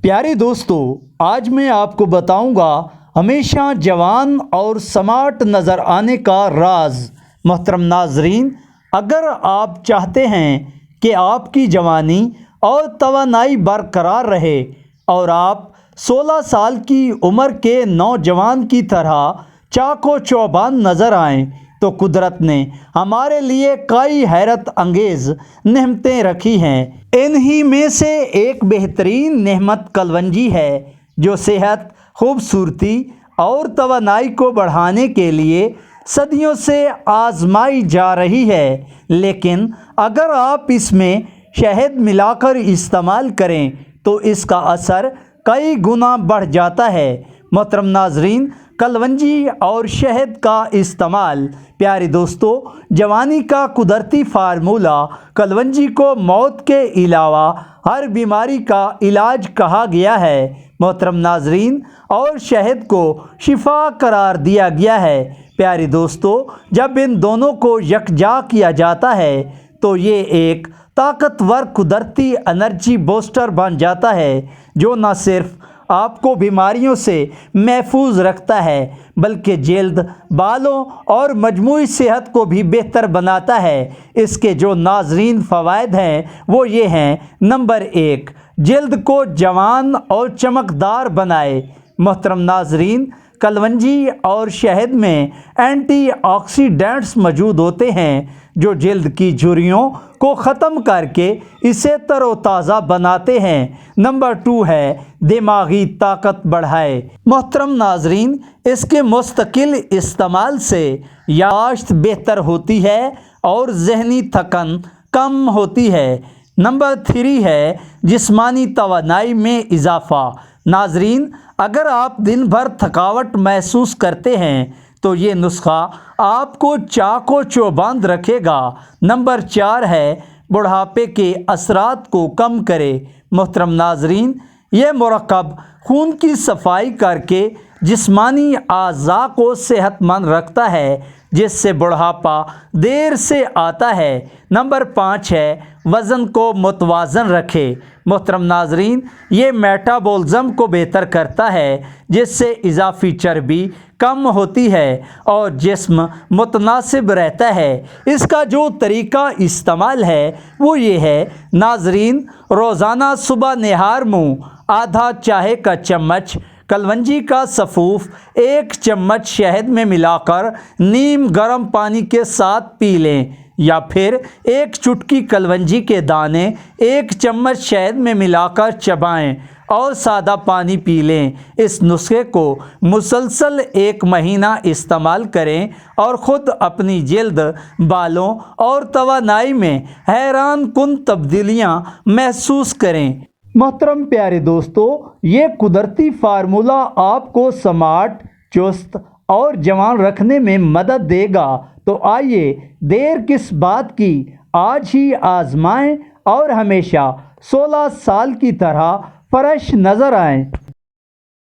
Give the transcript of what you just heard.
پیارے دوستو، آج میں آپ کو بتاؤں گا ہمیشہ جوان اور سمارٹ نظر آنے کا راز۔ محترم ناظرین، اگر آپ چاہتے ہیں کہ آپ کی جوانی اور توانائی برقرار رہے اور آپ 16 سال کی عمر کے نوجوان کی طرح چاق و چوبند نظر آئیں تو قدرت نے ہمارے لیے کئی حیرت انگیز نعمتیں رکھی ہیں۔ انہی میں سے ایک بہترین نعمت کلونجی ہے، جو صحت، خوبصورتی اور توانائی کو بڑھانے کے لیے صدیوں سے آزمائی جا رہی ہے۔ لیکن اگر آپ اس میں شہد ملا کر استعمال کریں تو اس کا اثر کئی گنا بڑھ جاتا ہے۔ محترم ناظرین، کلونجی اور شہد کا استعمال۔ پیارے دوستو، جوانی کا قدرتی فارمولہ کلونجی کو موت کے علاوہ ہر بیماری کا علاج کہا گیا ہے۔ محترم ناظرین، اور شہد کو شفا قرار دیا گیا ہے۔ پیارے دوستو، جب ان دونوں کو یکجا کیا جاتا ہے تو یہ ایک طاقتور قدرتی انرجی بوسٹر بن جاتا ہے، جو نہ صرف آپ کو بیماریوں سے محفوظ رکھتا ہے بلکہ جلد، بالوں اور مجموعی صحت کو بھی بہتر بناتا ہے۔ اس کے جو ناظرین فوائد ہیں وہ یہ ہیں۔ نمبر 1، جلد کو جوان اور چمکدار بنائے۔ محترم ناظرین، کلونجی اور شہد میں اینٹی آکسیڈنٹس موجود ہوتے ہیں جو جلد کی جھریوں کو ختم کر کے اسے تر و تازہ بناتے ہیں۔ نمبر 2 ہے دماغی طاقت بڑھائے۔ محترم ناظرین، اس کے مستقل استعمال سے یادداشت بہتر ہوتی ہے اور ذہنی تھکن کم ہوتی ہے۔ نمبر 3 ہے جسمانی توانائی میں اضافہ۔ ناظرین، اگر آپ دن بھر تھکاوٹ محسوس کرتے ہیں تو یہ نسخہ آپ کو چاق و چوبند رکھے گا۔ نمبر 4 ہے بڑھاپے کے اثرات کو کم کرے۔ محترم ناظرین، یہ مرکب خون کی صفائی کر کے جسمانی اعضاء کو صحت مند رکھتا ہے، جس سے بڑھاپا دیر سے آتا ہے۔ نمبر 5 ہے وزن کو متوازن رکھے۔ محترم ناظرین، یہ میٹابولزم کو بہتر کرتا ہے، جس سے اضافی چربی کم ہوتی ہے اور جسم متناسب رہتا ہے۔ اس کا جو طریقہ استعمال ہے وہ یہ ہے۔ ناظرین، روزانہ صبح نہار منہ آدھا چائے کا چمچ کلونجی کا سفوف 1 چمچ شہد میں ملا کر نیم گرم پانی کے ساتھ پی لیں، یا پھر 1 چٹکی کلونجی کے دانے 1 چمچ شہد میں ملا کر چبائیں اور سادہ پانی پی لیں۔ اس نسخے کو مسلسل 1 مہینہ استعمال کریں اور خود اپنی جلد، بالوں اور توانائی میں حیران کن تبدیلیاں محسوس کریں۔ محترم پیارے دوستو، یہ قدرتی فارمولہ آپ کو سمارٹ، چست اور جوان رکھنے میں مدد دے گا۔ تو آئیے، دیر کس بات کی، آج ہی آزمائیں اور ہمیشہ 16 سال کی طرح فریش نظر آئیں۔